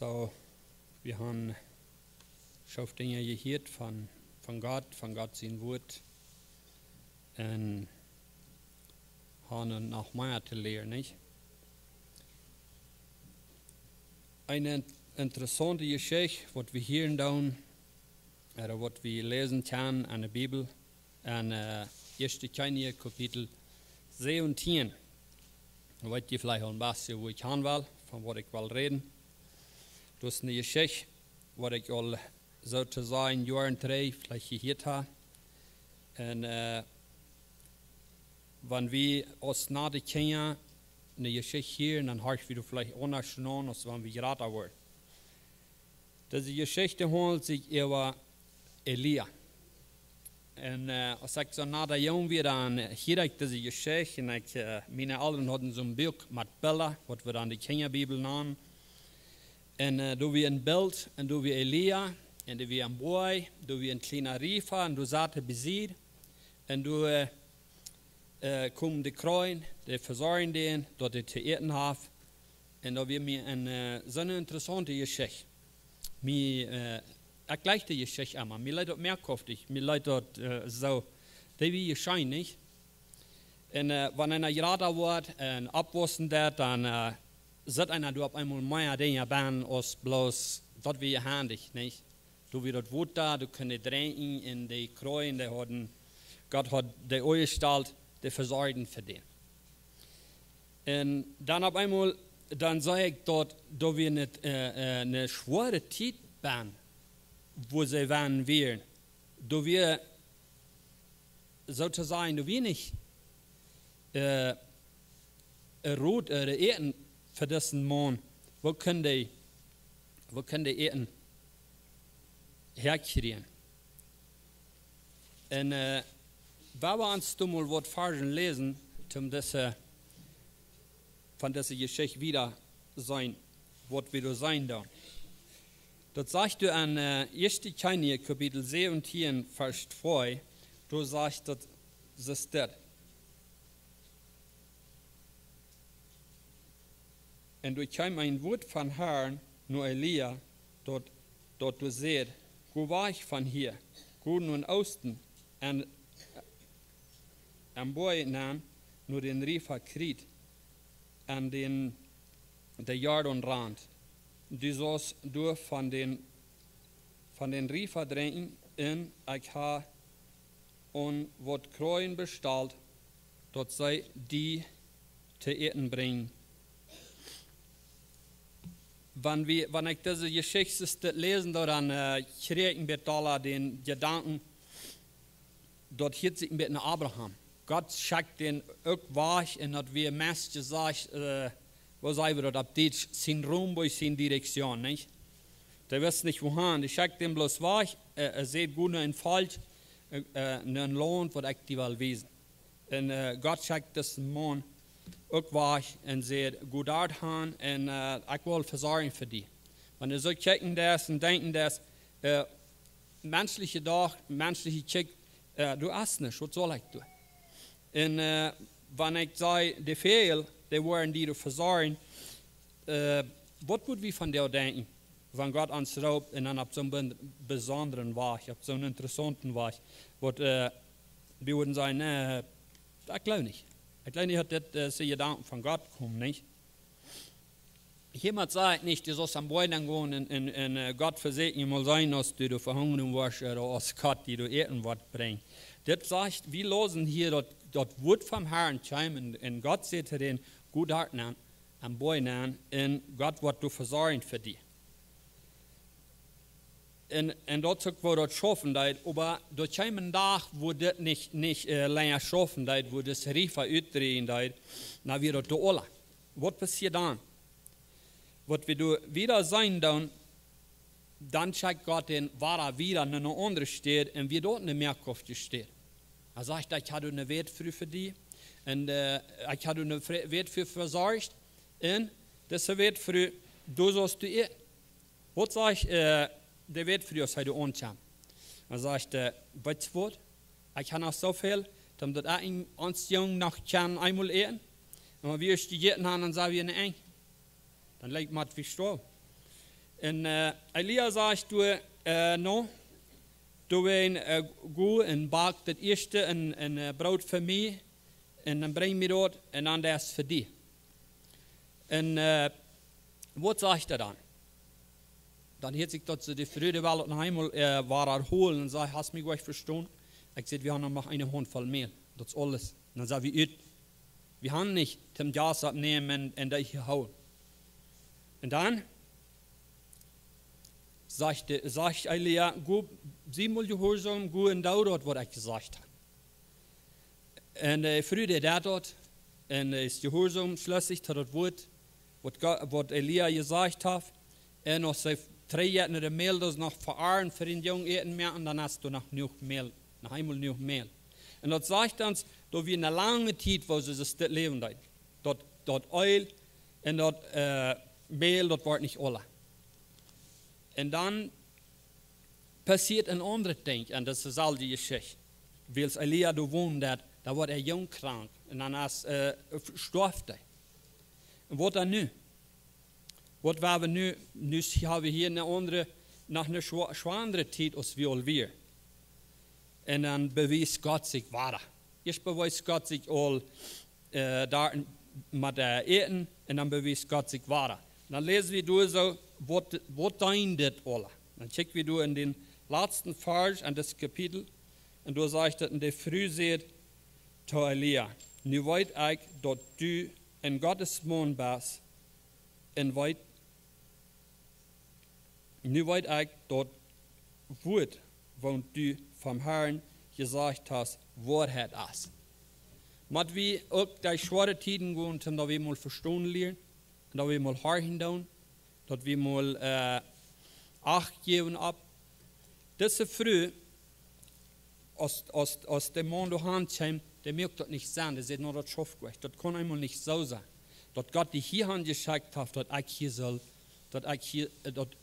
So, wir haben schon Dinge gehört von Gott sein Wort. Und haben noch mehr zu lernen, nicht? Eine interessante Geschichte, was wir hier tun, oder was wir lesen können in der Bibel, in 1. Korinther Kapitel 17. Da wollt ihr vielleicht auch ein bisschen, wo ich hin will, von was ich will reden. Das ist eine Geschichte, was ich all sozusagen Jahren 3 vielleicht gehört habe. Und wenn wir aus Gnade kennen, eine Geschichte hier, dann habe ich wieder vielleicht anders genommen, als wenn wir gerade waren. Diese Geschichte handelt sich über Elia. Und als ich so nach der Jung war, dann hier ich diese Geschichte, und meine Eltern hatten so ein Buch mit Bildern, was wir dann die Kinderbibel nennen. Und da war ein Bild, und da war Elia, und da war ein Boy, da war ein kleiner Riefer, und da saß er besiegt, und da kommen die Kreuen, die versorgen den, dort die zu eten haben. Und da war mir eine so eine interessante Geschichte. Mir gleich die Geschichte einmal. Mir leid dort mehrkräftig, mir leid dort so, die wie geschehen, nicht? Und wenn einer gerade wird und abwaschen wird, dann sagt einer, du hast einmal mehr Dinge bauen, als bloß, das wie handig, nicht? Du wirst dort Wutter, du kannst trinken in die Kreuen, die hatten, Gott hat die eingestellt, die versorgen für den. Und dann auf einmal, dann sage ich dort, da wir nicht eine schwere Zeit waren, wo sie waren wären. Da wir sozusagen, da wir nicht Rot oder Eten für diesen Mann, wo können die Eten herkriegen? Und wenn wir uns da mal was Versen lesen, um von dieser Geschichte wieder sein, was wieder sein da. Das sagst du an 1. Korinther Kapitel 17, Vers 2, du sagst, das ist das. Und du kam ein Wort von Herrn, nur Elia, dort du seht, wo war ich von hier, Guten und Osten, und am Boy nahm, nur den Riefer Krit, an der Jordanrand. Du sollst durch von den Riefer drängen, in ich habe und was Kreuen bestellt, dort sei die zu eten bringen. Wenn ich diese Geschichte lesen, dann kriegen wir alle den Gedanken, dort hielt sich mit Abraham. Gott schickt den auch weg, und hat wir meist gesagt, was sagen wir dort, Deutsch, sein Raum bei seiner Direktion, nicht? Der weiß nicht wohin, der schickt den bloß weg, sieht gut und falsch, einen Lohn, was ich die will wissen. Und Gott schickt das Mann auch weg und sieht gut an, und ich will versorgen für die. Wenn sie so checken das und denken das, menschliche Doch, menschliche Check, du hast nicht, was soll ich tun? Und wenn ich sage, die Fehl, die waren die versorgen, was würden wir von dir denken, wenn Gott uns raubt und dann auf so einen besonderen Weg, auf so einen interessanten Weg, wir würden sagen, ich glaube nicht. Ich glaube nicht, dass das Gedanken von Gott kommen, nicht? Jemand sagt nicht, du sollst am Boden gehen und Gott versegne mal sein, dass du verhungern wirst oder als Gott, die du eten wird bringen. Das sagt, wir losen hier dort Wort vom Herrn kommen, und Gott sagt den gut an, am Boden an, und Gott wird du versorgen für die. Und dort sagt, wo dort schaffen, aber dort kommt ein Tag, wo das nicht länger schaffen, wo das Riefer utdrehen, na wir dort alle. Was passiert dann? Was wir wieder sein dann checkt Gott den, war wieder in einer anderen steht, und wir dort eine Mehrkraft steht. Er sagt, ich habe eine Wert für die, und ich habe eine Wert für versorgt, und das Wert für du sollst du ihr. Was sagt der Wert für dich, sei du ankommen? Er sagt, weißt du was? Ich habe noch so viel, damit ich uns jung noch kann einmal essen, und wenn wir studiert haben, dann sagen wir nicht, dann legt man wie Stroh. En Elia sagt, du bent goed en bakt het eerste een brood voor mij. En dan breng je dat en dan dat is voor die. En wat zegt hij dan? Dan heeft zich dat ze de vrede wel nog eenmaal waar holen en zei, hast mich goed verstaan? Ik zei, we hebben nog een handvol meel. Dat is alles. En dan zei we uit, we gaan niet zum jas opnemen en dat hier houden. En dan zegt Elia, zie maar gehoorzaam, goed en dood wat ik gezegd heb. En de vrede dat en is gehoorzaam schlüssig tot het woord wat Elia gezegd heeft. En als hij 3 jaar naar de meel dus nog veraren voor een jong eten meer en dan hast du nog genoeg meel, nog eenmaal genoeg meel. En dat zegt ons dat we in een lange tijd waar ze dit leven deed. Dat oil en dat meel, dat wordt niet alle. En dan passiert een ander ding en dat is al die geschichte. Wils Elia du woont daar wordt hij jong krank en dan storft hij. En wat dan nu? Wat waar we nu hebben we hier een andere, nog een zwaardere tijd als we alweer. En dan bewijst God zich waar. Eerst bewijst God zich al daar met eten en dan bewijst God zich waar. Dan lezen we door zo, wat zijn dit alle? Dan checken we door in den laatste vers aan dit kapitel. En door zegt het in de früh zegt tot Elia, nu weet ik dat du een Gottes man bent en nu weet ik dat woord wat du vom Herrn gezegd hast, waarheid is. Maar we ook die zware tijden gaan, dat we mal verstaan leren, dat we mal harten doen, dat we mal acht geven op. Deze früh, als de man door hand komt, der merkt dat niet zijn, der zegt, nou dat schafft weg. Dat kan eenmaal niet zo zijn. Dat God die hier hand geschickt heeft, dat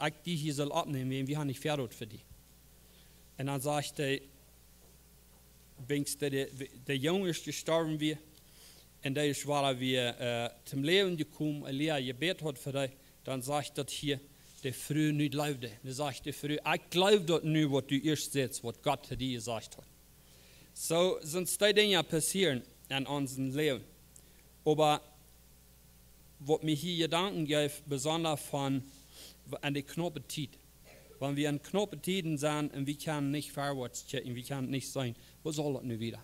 ik die hier zal opnemen, en we gaan niet verder voor die. En dan zegt hij, de jongen is gestorven weer, en dat is waar we zum leven gekomen, Elia gebed had voor die, dan zegt dat hier, de früh niet leefde. Dan zegt de früh, ik geloof dat nu wat u eerst zegt, wat God te die gezegd had. Zo zijn die dingen passieren in ons leven. Maar wat mij hier Gedanken geeft, besonders van an die knappe tijd. Wenn wir in knappe tijden zijn en we kunnen niet voorwaarts checken, we kunnen niet zijn, wat zal dat nu wieder?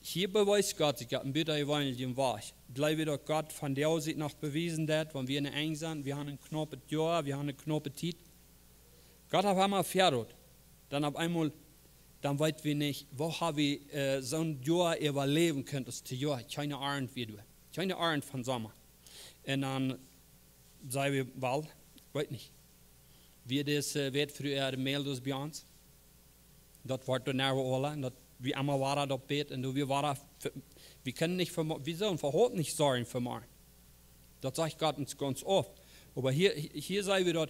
Hier beweist Gott sich ein bitter Evangelium wahr. Bleibe doch Gott von der Aussicht noch bewiesen hat, wenn wir in eng sind, wir haben ein knappes Jahr, wir haben eine knappe Zeit. Gott hat einmal fertig. Dann auf einmal, dann weit wir nicht, wo haben wir so ein Jahr überleben können, das Jahr, keine Ahnung wie du. Keine Ahnung von Sommer. Und dann sagen wir, well, weiß nicht. Wie das wird früher meldet bei uns. Das wird dann alle, wir einmal waren dort bet und wir waren, wir können nicht, wir sollen verhalt nicht sorgen für morgen. Das sagt Gott uns ganz oft. Aber hier sagen wir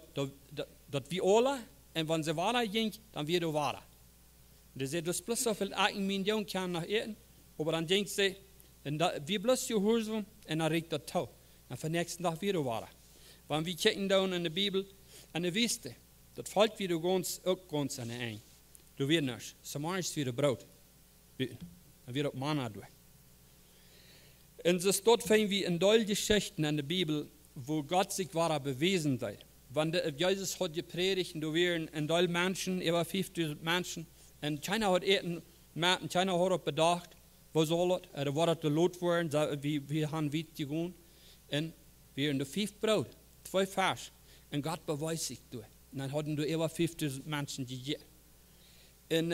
dass wir alle, und wenn sie waren ging, dann wird er waren. Und sagt, das bloß so viel Ecken, mein Jungen kann nach eten, aber dann denkt sie, wir bloß gehorsam, und dann regt das Tau. Und für den nächsten Tag wieder waren. Wenn wir checken down in der Bibel, an der Wüste, das fällt wieder auch ganz an der Eng. Du wirst nicht, so ist wieder Brot. Dan weer op Manna door. En zo staat finden we in deel Geschichten in de Bibel, wo Gott sich war bewiesen hat. Wenn Jesus hat gepredigt, und da waren ein Teil Menschen, über 5000 Menschen, und keiner hat eten, und keiner hat bedacht, was soll das? Oder war das der Lot worden, wir haben weit gegangen, und wir haben 5 Brot, 2 Fisch, und Gott beweist sich durch. Und dann hatten wir über 5000 Menschen gegessen. Und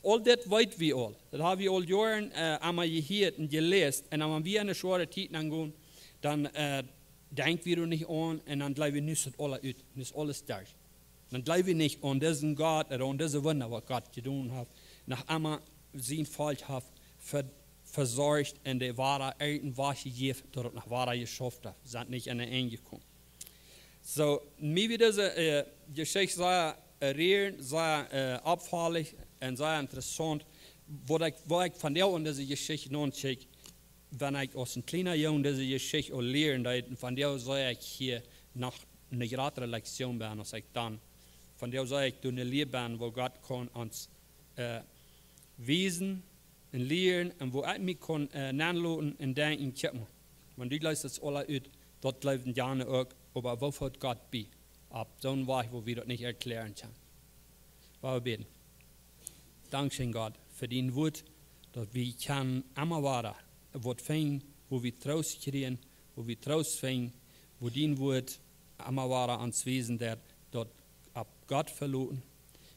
all das weten wir all. Das haben wir all Jahren einmal gehört und gelesen. Und wenn wir eine schwere Zeit angehen, dann denken wir nicht an und dann bleiben wir nicht alle aus. Das ist alles da. Dann bleiben wir nicht an diesen Gott oder an diese Wunder, was Gott getan hat. Nach einmal sein Volk hat versorgt und die wahre Eltern war gegeben, dass es nach wahre geschafft hat. Sind nicht an den Ende gekommen. So, mir wird diese Geschichte sehr abfällig und sehr interessant, wo ich von der und diese Geschichte nachdenke, wenn ich aus einem kleinen Jungen diese Geschichte lerne, von der soll ich hier nach eine gratis Lektion ben als ik dan. Van jou zei ik toen een leer ben, waar God kon ons wezen en leren en waar ik me kon naanloten en denken, tja, want die luistert het alle uit, dat blijft jaren ook, maar wat houdt God bij? Op zo'n weg, waar we dat niet erklären kunnen. We beten. Dankzij God voor die woord, dat we kan immer waren, wat fijn, wo we troost krijgen, wo we troost vinden, wo die woord immer waren ans Wesen, dat op God verloren.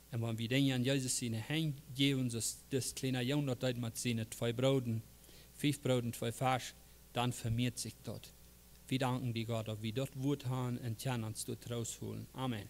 En wanneer we denken aan Jezus zijn hand geven, das kleine Junge dat met zijn 2 broden, 5 broden, 2 Fisch, dann vermehrt sich dort. Wir danken dir, Gott, dass wir dort Wort haben und können uns dort rausholen. Amen.